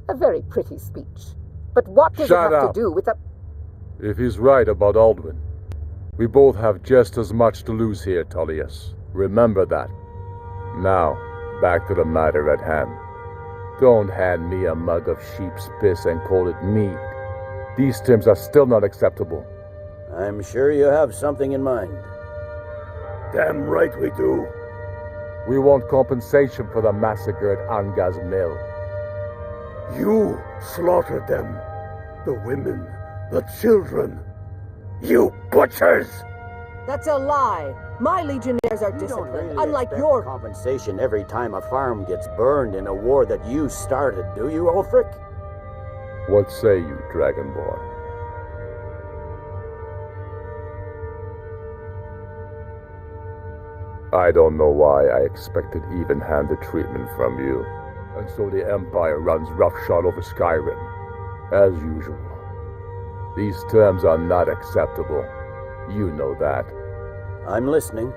A very pretty speech. But what does it Shut have up. to do with the... If he's right about Aldwin, we both have just as much to lose here, Tullius. Remember that. Now, back to the matter at hand. Don't hand me a mug of sheep's piss and call it mead. These terms are still not acceptable. I'm sure you have something in mind. Damn right we do. We want compensation for the massacre at Anga's mill. You slaughtered them. The women, the children. You butchers! That's a lie. My legionnaires are disciplined, unlike your... compensation every time a farm gets burned in a war that you started, do you, Ulfric? What say you, Dragonborn? I don't know why I expected even-handed treatment from you. And so the Empire runs roughshod over Skyrim. As usual. These terms are not acceptable. You know that. I'm listening.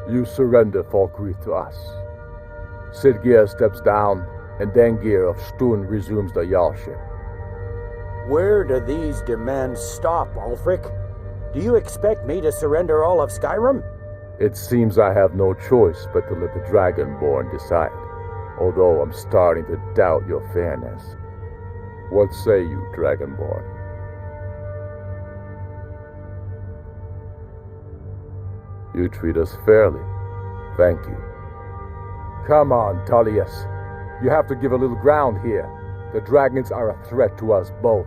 You surrender Falkreath to us. Sidgeir steps down, and Dengir of Stun resumes the Jarlship. Where do these demands stop, Ulfric? Do you expect me to surrender all of Skyrim? It seems I have no choice but to let the Dragonborn decide, although I'm starting to doubt your fairness. What say you, Dragonborn? You treat us fairly. Thank you. Come on, Tullius. You have to give a little ground here. The dragons are a threat to us both.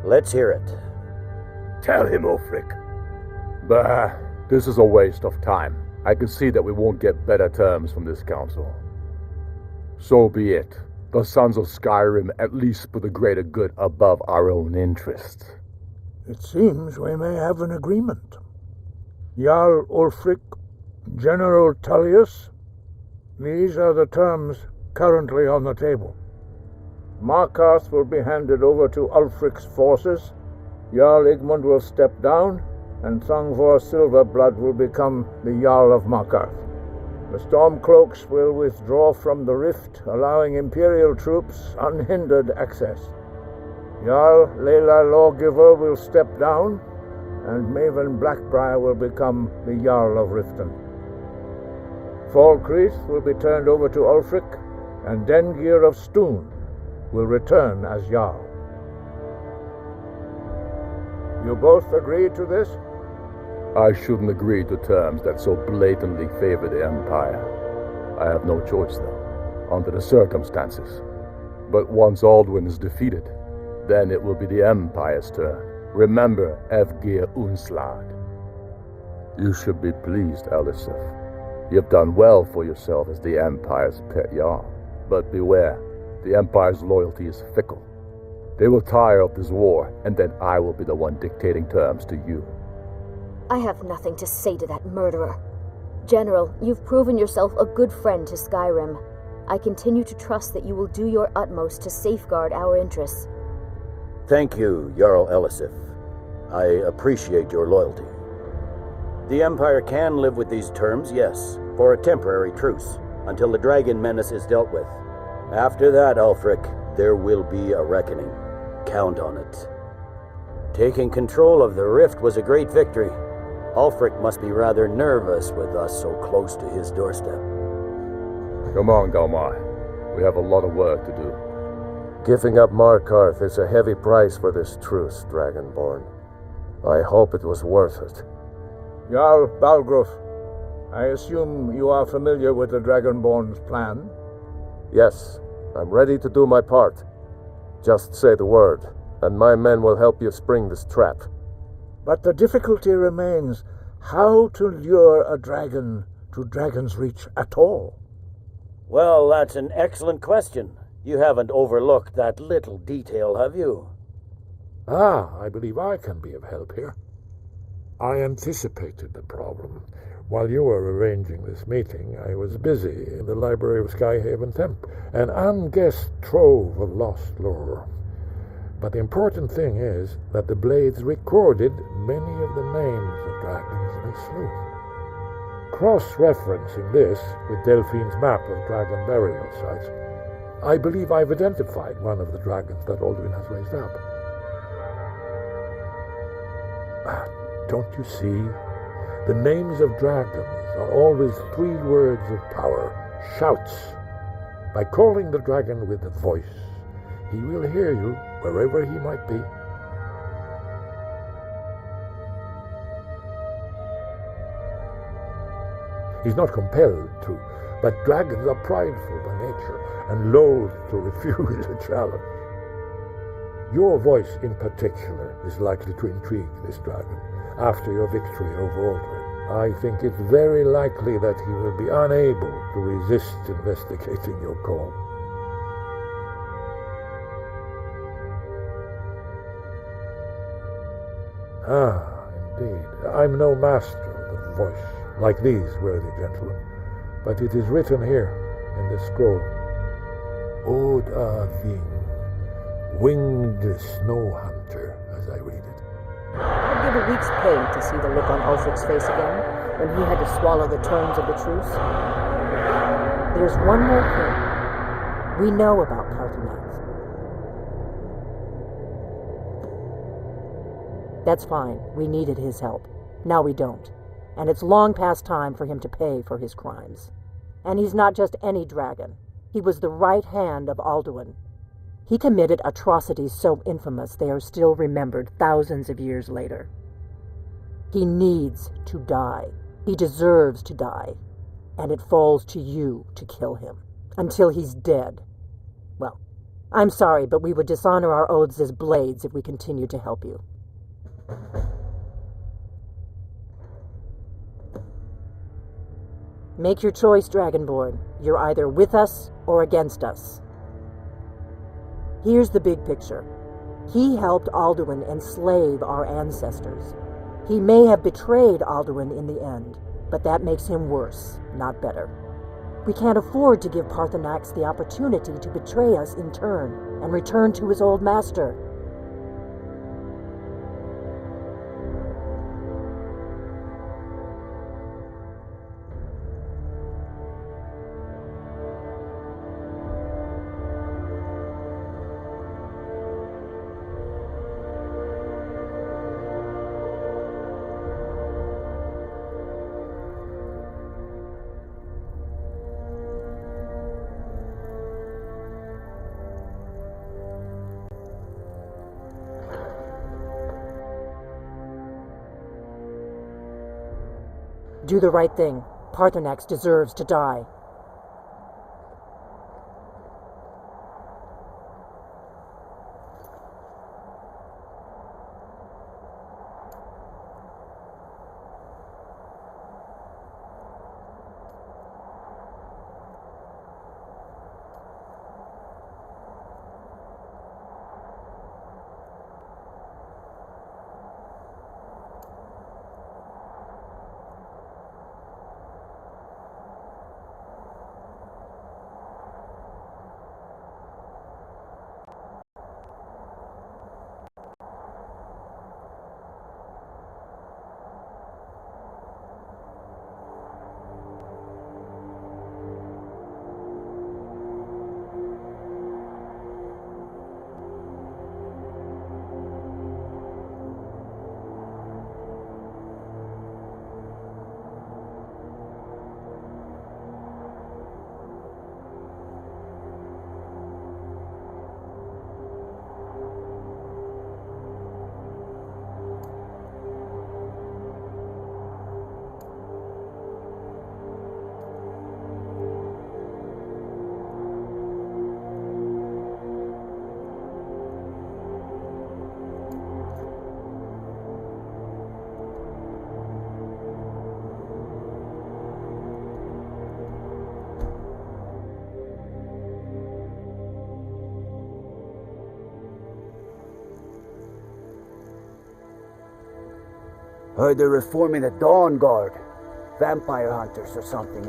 Let's hear it. Tell him, Ulfric. Bah, this is a waste of time. I can see that we won't get better terms from this council. So be it. The sons of Skyrim at least put the greater good above our own interests. It seems we may have an agreement. Jarl Ulfric, General Tullius, these are the terms currently on the table. Markarth will be handed over to Ulfric's forces, Jarl Igmund will step down, and Thangvor Silverblood will become the Jarl of Markarth. The Stormcloaks will withdraw from the rift, allowing Imperial troops unhindered access. Jarl Leila Lawgiver will step down, and Maven Blackbriar will become the Jarl of Riften. Falkreath will be turned over to Ulfric, and Dengir of Stun will return as Jarl. You both agree to this? I shouldn't agree to terms that so blatantly favor the Empire. I have no choice, though, under the circumstances. But once Aldwin is defeated, then it will be the Empire's turn. Remember Evgir Unslad. You should be pleased, Elisif. You've done well for yourself as the Empire's pet Jarl. But beware, the Empire's loyalty is fickle. They will tire of this war, and then I will be the one dictating terms to you. I have nothing to say to that murderer. General, you've proven yourself a good friend to Skyrim. I continue to trust that you will do your utmost to safeguard our interests. Thank you, Jarl Elisif. I appreciate your loyalty. The Empire can live with these terms, yes, for a temporary truce, until the dragon menace is dealt with. After that, Ulfric, there will be a reckoning. Count on it. Taking control of the rift was a great victory. Ulfric must be rather nervous with us so close to his doorstep. Come on, Galmar. We have a lot of work to do. Giving up Markarth is a heavy price for this truce, Dragonborn. I hope it was worth it. Jarl Balgruuf, I assume you are familiar with the Dragonborn's plan? Yes, I'm ready to do my part. Just say the word, and my men will help you spring this trap. But the difficulty remains how to lure a dragon to Dragon's Reach at all. Well, that's an excellent question. You haven't overlooked that little detail, have you? I believe I can be of help here. I anticipated the problem. While you were arranging this meeting, I was busy in the library of Skyhaven Temple, an unguessed trove of lost lore. But the important thing is that the blades recorded many of the names of dragons they slew. Cross-referencing this with Delphine's map of dragon burial sites, I believe I've identified one of the dragons that Alduin has raised up. Don't you see? The names of dragons are always 3 words of power, shouts. By calling the dragon with a voice, he will hear you wherever he might be. He's not compelled to, but dragons are prideful by nature and loath to refuse a challenge. Your voice in particular is likely to intrigue this dragon after your victory over Alduin. I think it's very likely that he will be unable to resist investigating your call. Indeed. I'm no master of the voice, like these worthy gentlemen, but it is written here in the scroll. Od Ving, winged snow hunter, as I read it. I'd give a week's pay to see the look on Ulfric's face again when he had to swallow the terms of the truce. There's one more thing. We know about Parthenax. That's fine. We needed his help. Now we don't. And it's long past time for him to pay for his crimes. And he's not just any dragon. He was the right hand of Alduin. He committed atrocities so infamous they are still remembered thousands of years later. He needs to die. He deserves to die. And it falls to you to kill him. Until he's dead. Well, I'm sorry, but we would dishonor our oaths as blades if we continued to help you. Make your choice, Dragonborn. You're either with us or against us. Here's the big picture. He helped Alduin enslave our ancestors. He may have betrayed Alduin in the end, but that makes him worse, not better. We can't afford to give Parthenax the opportunity to betray us in turn and return to his old master. Do the right thing. Parthenax deserves to die. Heard they're reforming the Dawn Guard. Vampire hunters or something.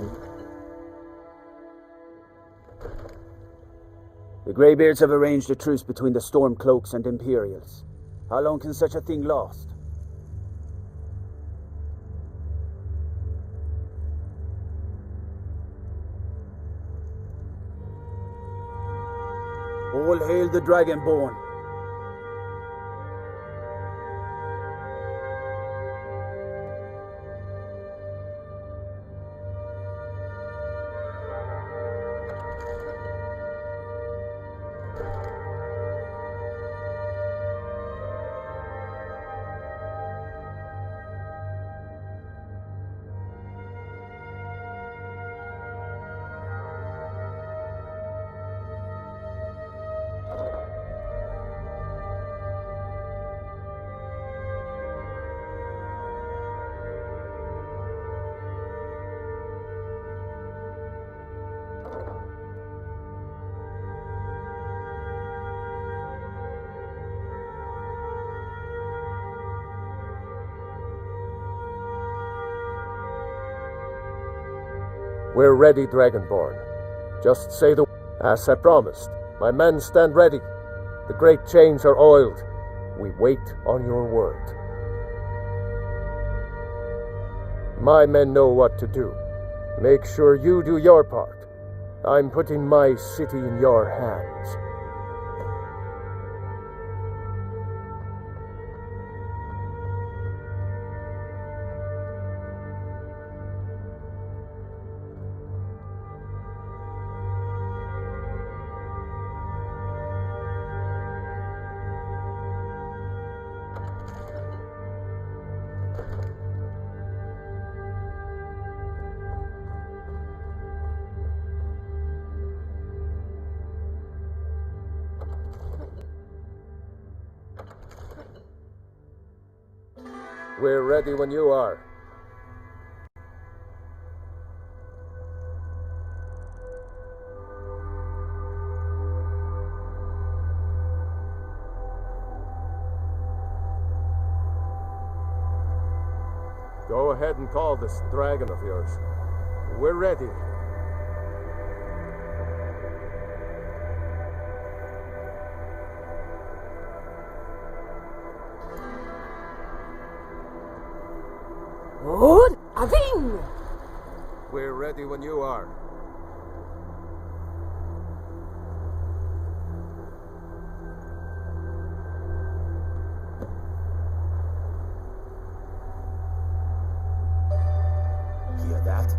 The Greybeards have arranged a truce between the Stormcloaks and Imperials. How long can such a thing last? Hail the Dragonborn. We're ready, Dragonborn. Just say the... As I promised, my men stand ready. The great chains are oiled. We wait on your word. My men know what to do. Make sure you do your part. I'm putting my city in your hands. We're ready when you are. Go ahead and call this dragon of yours. We're ready. Good. Aving! We're ready when you are. Hear that?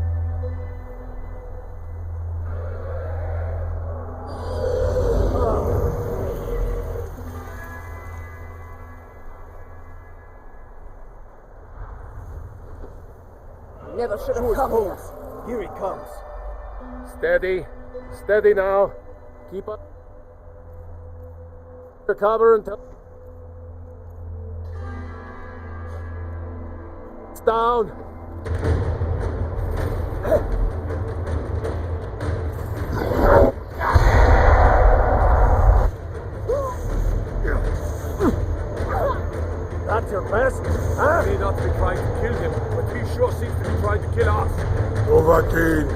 Never should have come here. Here he comes. Steady. Steady now. Keep up your cover until... It's down. That's your best, huh? May not be trying to kill him, but he sure seems to be trying to kill us. Overkeen,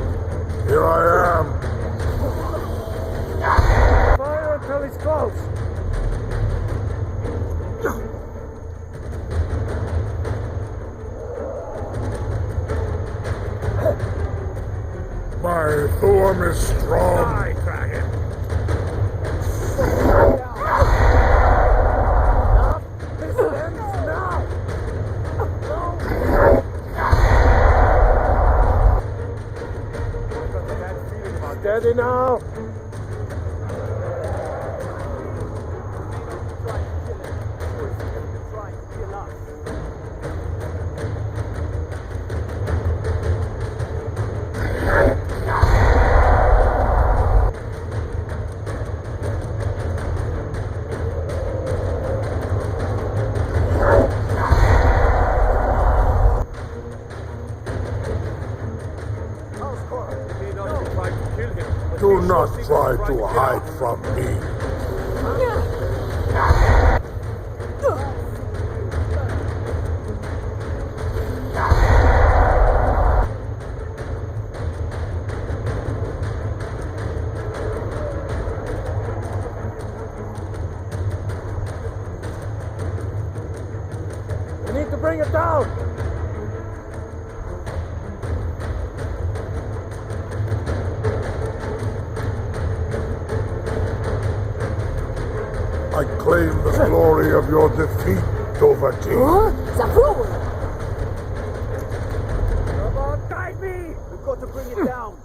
here I am. Fire until he's close. My form is strong. Die, dragon. This ends now. I've got a bad feeling about Steady now. Do not try to hide from me. You need to bring it down. I claim the glory of your defeat, Dovahkiin. Zavrul! Come on, guide me! We've got to bring it down.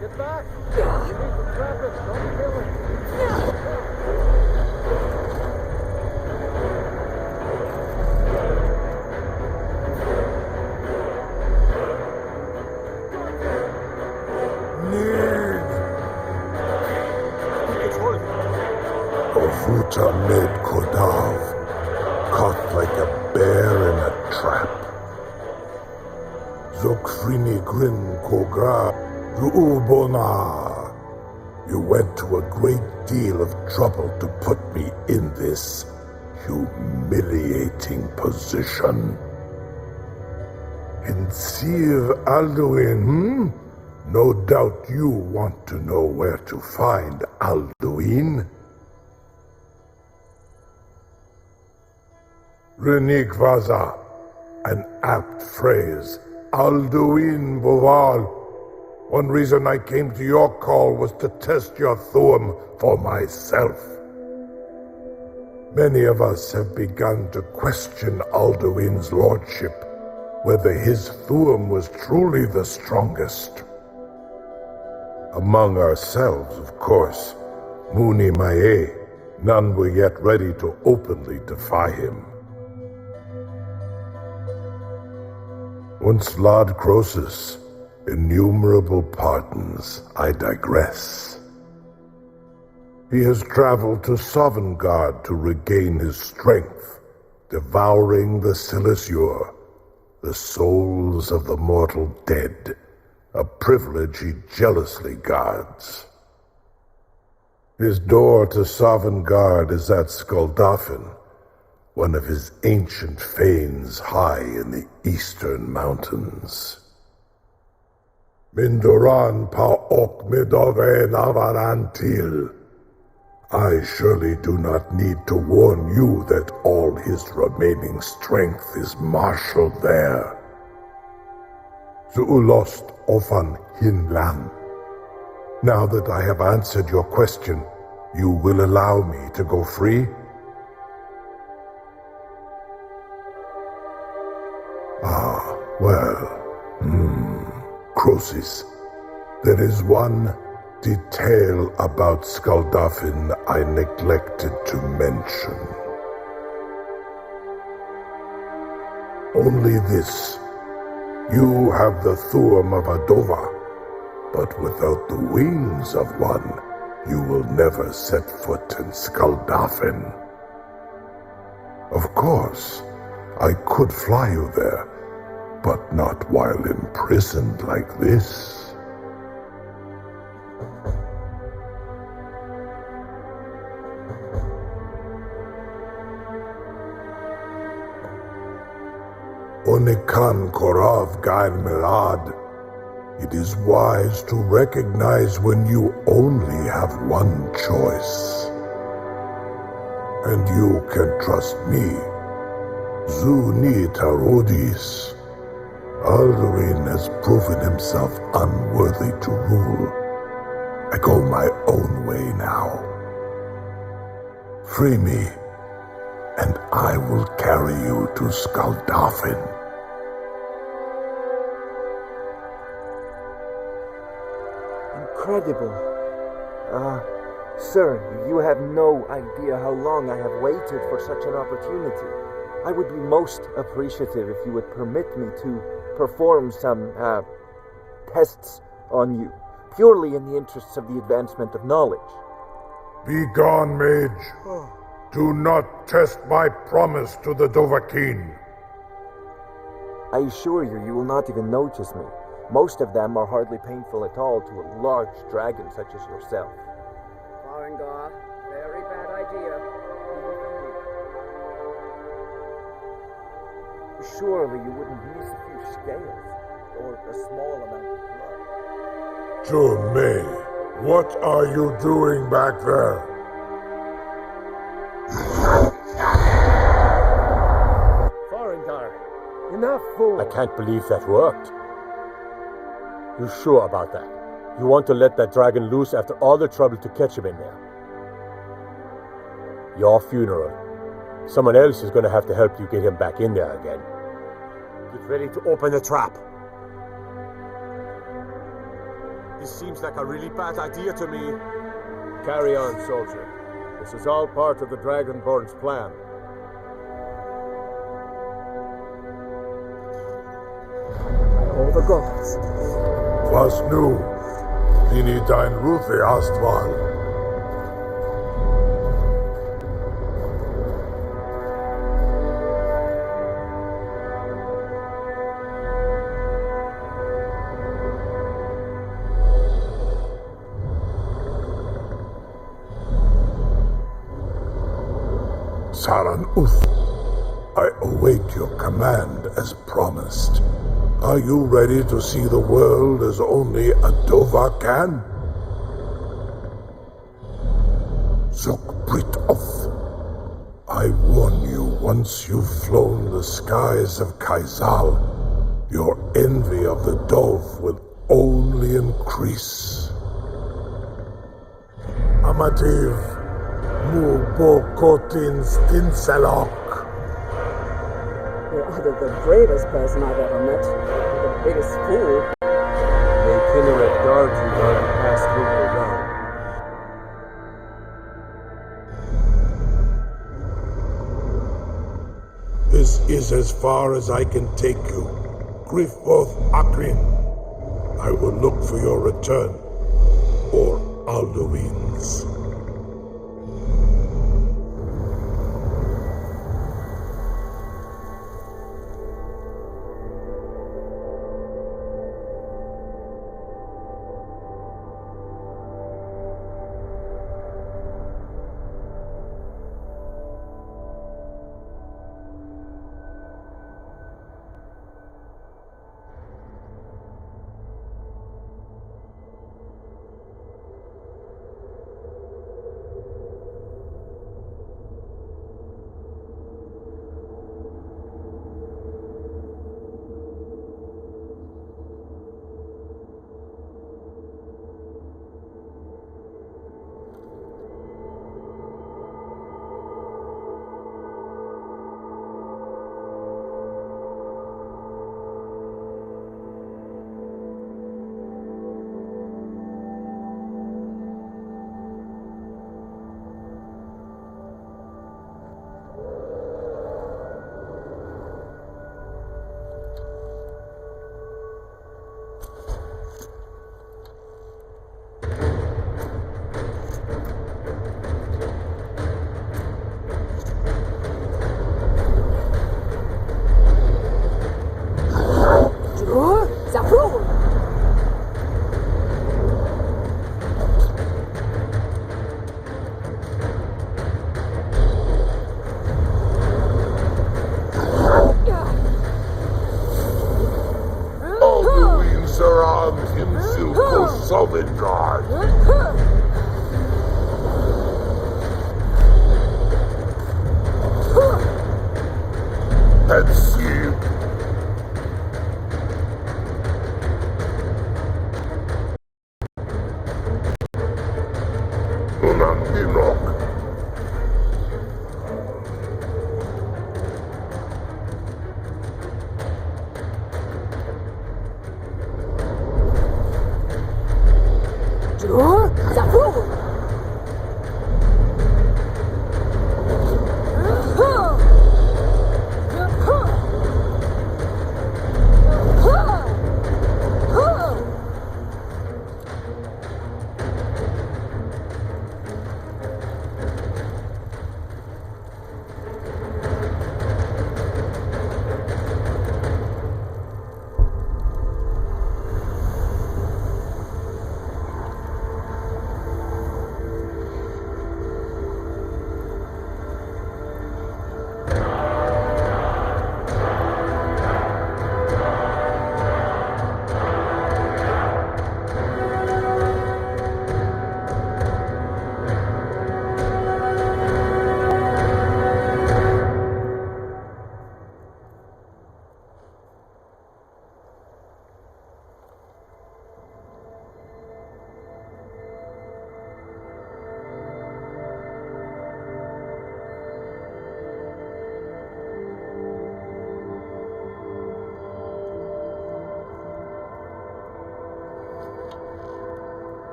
Get back! You need to trap it, don't kill it! Ovuta Med Kodav, caught like a bear in a trap. Zokfrini Grin Kogra, Ruubona. You went to a great deal of trouble to put me in this humiliating position. In Sir Alduin, No doubt you want to know where to find Alduin. Renikvaza, an apt phrase. Alduin Boval. One reason I came to your call was to test your Thuum for myself. Many of us have begun to question Alduin's lordship, whether his Thuum was truly the strongest. Among ourselves, of course, Muni Mae, none were yet ready to openly defy him. Once Lord Croesus, innumerable pardons, I digress. He has traveled to Sovngarde to regain his strength, devouring the Silesure, the souls of the mortal dead, a privilege he jealously guards. His door to Sovngarde is at Skuldafn, one of his ancient fanes high in the eastern mountains. Mindoran Paok Midove Navarantil. I surely do not need to warn you that all his remaining strength is marshaled there. Zuulost Ofan Hinlan. Now that I have answered your question, you will allow me to go free? Ah, well, Croesus, there is one detail about Skuldafn I neglected to mention. Only this. You have the Thuum of Adova, but without the wings of one, you will never set foot in Skuldafn. Of course, I could fly you there, but not while imprisoned like this. Onikan Korav Gair Milad. It is wise to recognize when you only have one choice. And you can trust me. Zuni Tarodis. Alduin has proven himself unworthy to rule. I go my own way now. Free me, and I will carry you to Skuldafn. Incredible. Sir, you have no idea how long I have waited for such an opportunity. I would be most appreciative if you would permit me to perform some, tests on you, purely in the interests of the advancement of knowledge. Be gone, mage. Do not test my promise to the Dovahkiin. I assure you, you will not even notice me. Most of them are hardly painful at all to a large dragon such as yourself. Farengar, very bad idea. Surely you wouldn't miss a few scales, or a small amount of blood. May, what are you doing back there? Farengar, Enough, fool. I can't believe that worked. You sure about that? You want to let that dragon loose after all the trouble to catch him in there? Your funeral. Someone else is going to have to help you get him back in there again. Get ready to open the trap. This seems like a really bad idea to me. Carry on, soldier. This is all part of the Dragonborn's plan. All the gods. Was nu? Dini dein Rufe Astval. Saran Uth, I await your command as promised. Are you ready to see the world as only a Dova can? Zuk Brit Oth, I warn you, once you've flown the skies of Kaizal, your envy of the Dove will only increase. Amativ, Mubokotin Stinselok. You're either the bravest person I've ever met, or the biggest fool. May Kinneret guard you while you pass through your realm. This is as far as I can take you. Grifoth Akrin. I will look for your return, or Alduin's.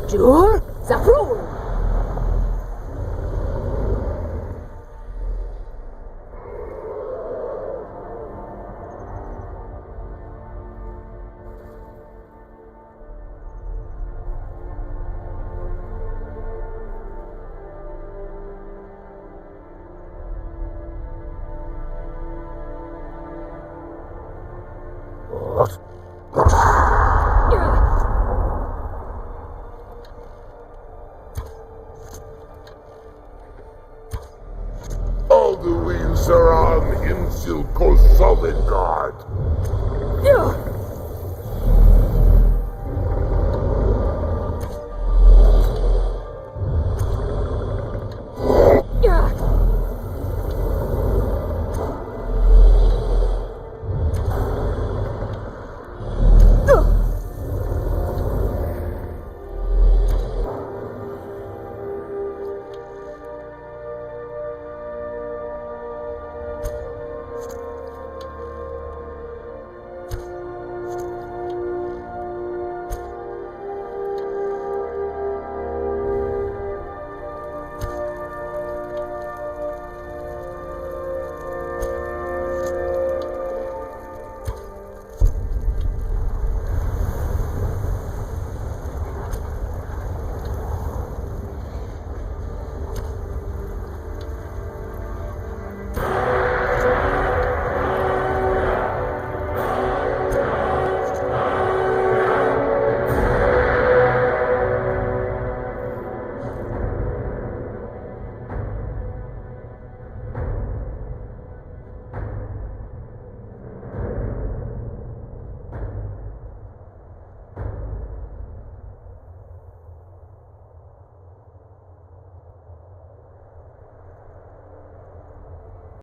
Jur, Zaprul! Alduin Saran Himsil Solid God.